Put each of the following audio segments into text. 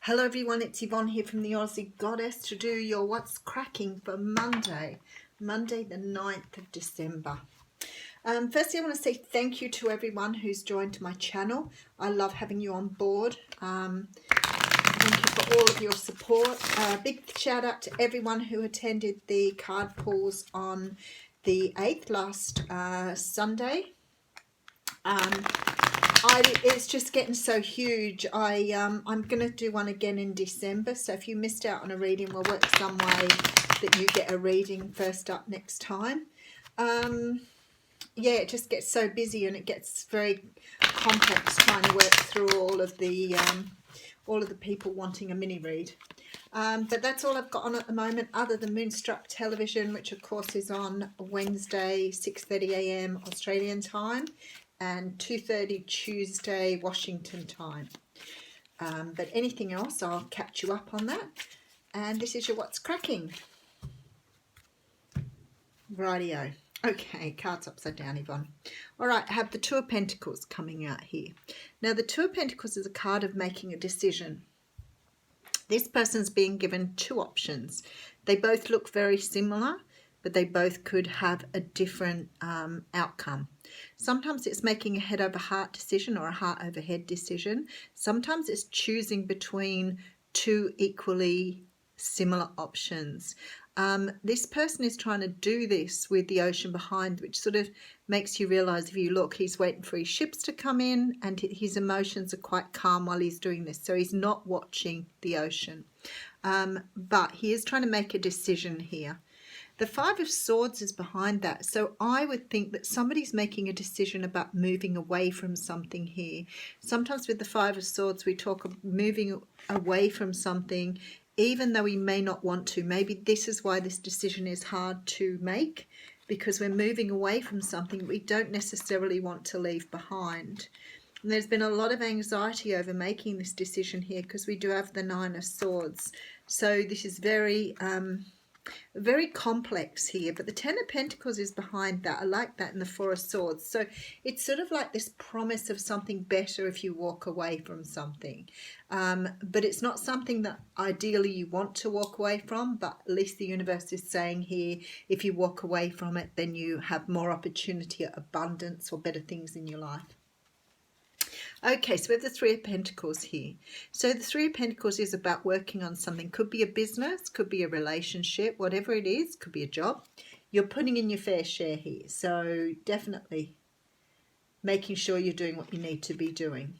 Hello everyone, it's Yvonne here from the Aussie Goddess to do your What's Cracking for Monday the 9th of December. Firstly, I want to say thank you to everyone who's joined my channel. I love having you on board. Thank you for all of your support. Big shout out to everyone who attended the card pulls on the 8th last Sunday. It's just getting so huge. I'm going to do one again in December. So if you missed out on a reading, we'll work some way that you get a reading first up next time. Yeah, it just gets so busy and it gets very complex trying to work through all of the people wanting a mini read. But that's all I've got on at the moment, other than Moonstruck Television, which of course is on Wednesday 6:30 AM Australian time and 2:30 Tuesday Washington time. But anything else, I'll catch you up on that. And this is your What's Cracking. Rightio. Okay, cards upside down, Yvonne. All right, I have the Two of Pentacles coming out here. Now, the Two of Pentacles is a card of making a decision. This person's being given two options. They both look very similar, but they both could have a different outcome. Sometimes it's making a head over heart decision or a heart over head decision. Sometimes it's choosing between two equally similar options. This person is trying to do this with the ocean behind, which sort of makes you realize, if you look, he's waiting for his ships to come in and his emotions are quite calm while he's doing this. So he's not watching the ocean, but he is trying to make a decision here. The Five of Swords is behind that. So I would think that somebody's making a decision about moving away from something here. Sometimes with the Five of Swords, we talk of moving away from something, even though we may not want to. Maybe this is why this decision is hard to make, because we're moving away from something we don't necessarily want to leave behind. And there's been a lot of anxiety over making this decision here, because we do have the Nine of Swords. So this is very complex here, but the Ten of Pentacles is behind that. I like that in the Four of Swords. So it's sort of like this promise of something better if you walk away from something, but it's not something that ideally you want to walk away from, but at least the universe is saying here, if you walk away from it, then you have more opportunity at abundance or better things in your life. Okay, so we have the Three of Pentacles here. So the Three of Pentacles is about working on something. Could be a business, could be a relationship, whatever it is, could be a job. You're putting in your fair share here. So definitely making sure you're doing what you need to be doing.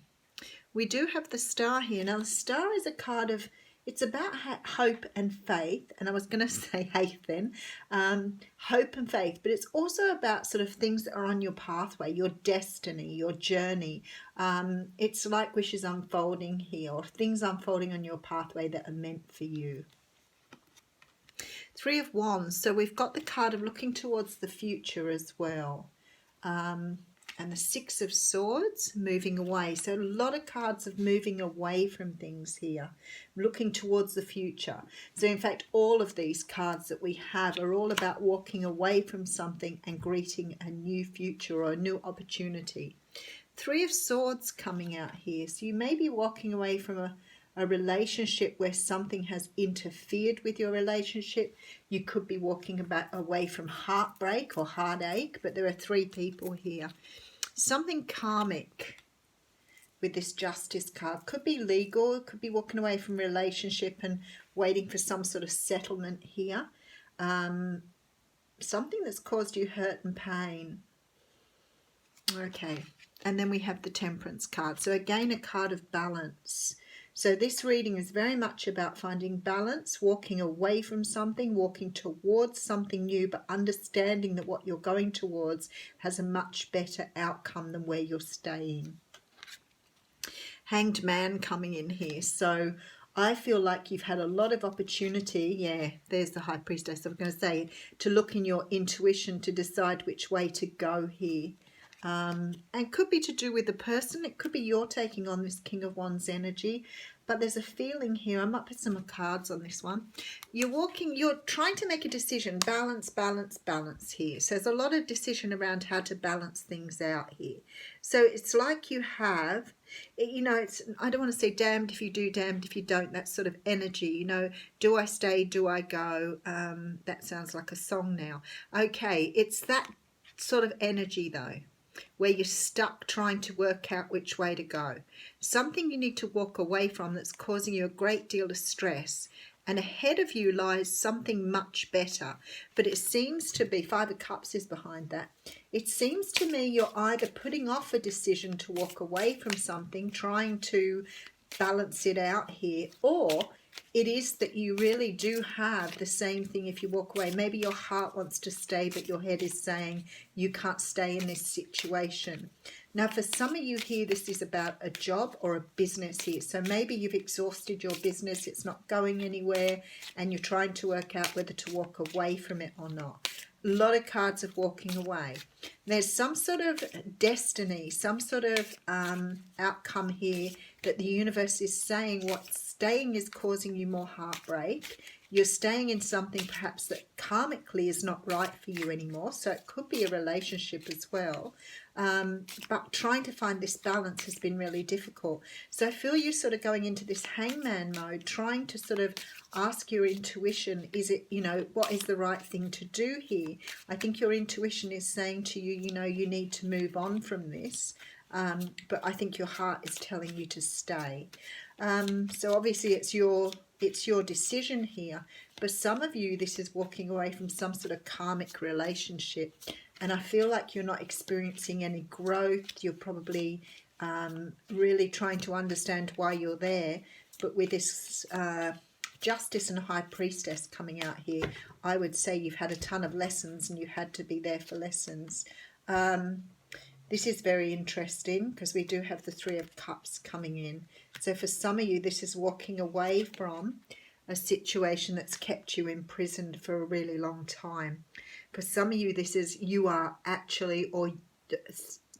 We do have the Star here. Now the Star is a card of, it's about hope and faith, and I was going to say hate then, hope and faith, but it's also about sort of things that are on your pathway, your destiny, your journey. It's like wishes unfolding here, or things unfolding on your pathway that are meant for you. Three of Wands, so we've got the card of looking towards the future as well. And the Six of Swords, moving away. So a lot of cards of moving away from things here, looking towards the future. So in fact, all of these cards that we have are all about walking away from something and greeting a new future or a new opportunity. Three of Swords coming out here. So you may be walking away from a relationship where something has interfered with your relationship. You could be walking away from heartbreak or heartache, but there are three people here. Something karmic with this Justice card. Could be legal, could be walking away from relationship and waiting for some sort of settlement here. Something that's caused you hurt and pain. Okay, and then we have the Temperance card. So again, a card of balance. So this reading is very much about finding balance, walking away from something, walking towards something new, but understanding that what you're going towards has a much better outcome than where you're staying. Hanged Man coming in here. So I feel like you've had a lot of opportunity. Yeah, there's the High Priestess. I'm going to say, to look in your intuition to decide which way to go here. And could be to do with the person. It could be you're taking on this King of Wands energy, but there's a feeling here. I might put some cards on this one. You're trying to make a decision. Balance, balance, balance here. So there's a lot of decision around how to balance things out here. So it's like you have You know, it's, I don't want to say damned if you do, damned if you don't, that sort of energy, you know, do I stay, do I go? That sounds like a song now. Okay, it's that sort of energy though, where you're stuck trying to work out which way to go. Something you need to walk away from that's causing you a great deal of stress. And ahead of you lies something much better. But it seems to be, Five of Cups is behind that. It seems to me you're either putting off a decision to walk away from something, trying to balance it out here, or it is that you really do have the same thing if you walk away. Maybe your heart wants to stay, but your head is saying you can't stay in this situation. Now, for some of you here, this is about a job or a business here. So maybe you've exhausted your business, it's not going anywhere, and you're trying to work out whether to walk away from it or not. A lot of cards of walking away. There's some sort of destiny, some sort of outcome here that the universe is saying what's staying is causing you more heartbreak. You're staying in something perhaps that karmically is not right for you anymore. So it could be a relationship as well. But trying to find this balance has been really difficult. So I feel you sort of going into this hangman mode, trying to sort of ask your intuition, is it, you know, what is the right thing to do here? I think your intuition is saying to you, you know, you need to move on from this. But I think your heart is telling you to stay. So obviously it's your decision here. For some of you, this is walking away from some sort of karmic relationship. And I feel like you're not experiencing any growth. You're probably really trying to understand why you're there. But with this Justice and High Priestess coming out here, I would say you've had a ton of lessons and you had to be there for lessons. This is very interesting because we do have the Three of Cups coming in. So for some of you, this is walking away from a situation that's kept you imprisoned for a really long time. For some of you, this is you are actually, or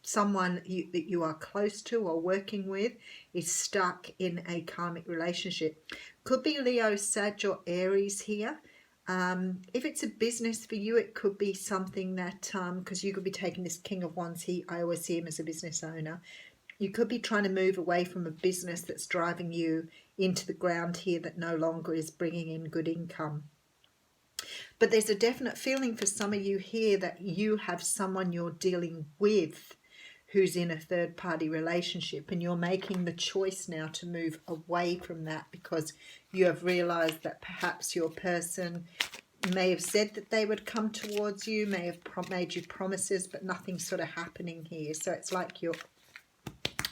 someone that you are close to or working with is stuck in a karmic relationship. Could be Leo, Sag or Aries here. If it's a business for you, it could be something that, because you could be taking this King of Wands, I always see him as a business owner. You could be trying to move away from a business that's driving you into the ground here that no longer is bringing in good income. But there's a definite feeling for some of you here that you have someone you're dealing with who's in a third-party relationship, and you're making the choice now to move away from that because you have realized that perhaps your person may have said that they would come towards you, may have made you promises, but nothing's sort of happening here. So it's like you're,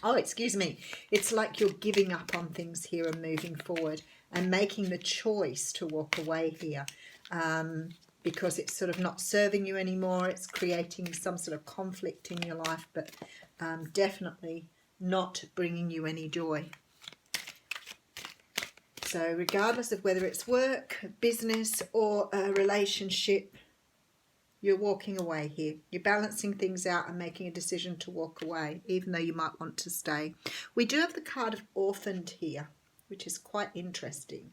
it's like you're giving up on things here and moving forward and making the choice to walk away here. Because it's sort of not serving you anymore. It's creating some sort of conflict in your life, but definitely not bringing you any joy. So regardless of whether it's work, business, or a relationship, you're walking away here. You're balancing things out and making a decision to walk away, even though you might want to stay. We do have the card of orphaned here, which is quite interesting.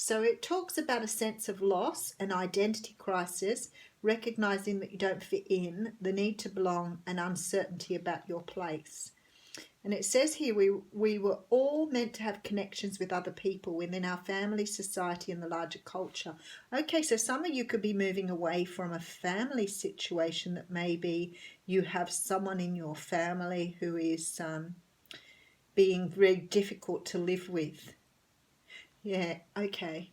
So it talks about a sense of loss, an identity crisis, recognizing that you don't fit in, the need to belong, and uncertainty about your place. And it says here we were all meant to have connections with other people within our family, society, and the larger culture. Okay, so some of you could be moving away from a family situation that maybe you have someone in your family who is being very difficult to live with. Yeah, okay.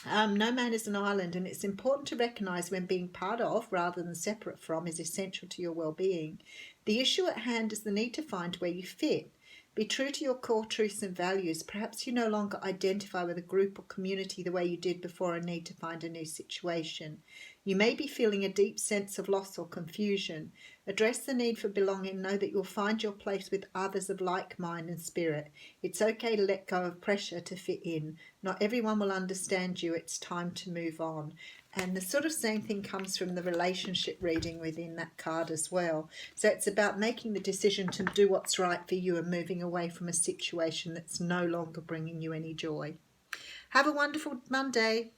No man is an island, and it's important to recognise when being part of rather than separate from is essential to your well-being. The issue at hand is the need to find where you fit. Be true to your core truths and values. Perhaps you no longer identify with a group or community the way you did before and need to find a new situation. You may be feeling a deep sense of loss or confusion. Address the need for belonging. Know that you'll find your place with others of like mind and spirit. It's okay to let go of pressure to fit in. Not everyone will understand you. It's time to move on. And the sort of same thing comes from the relationship reading within that card as well. So it's about making the decision to do what's right for you and moving away from a situation that's no longer bringing you any joy. Have a wonderful Monday.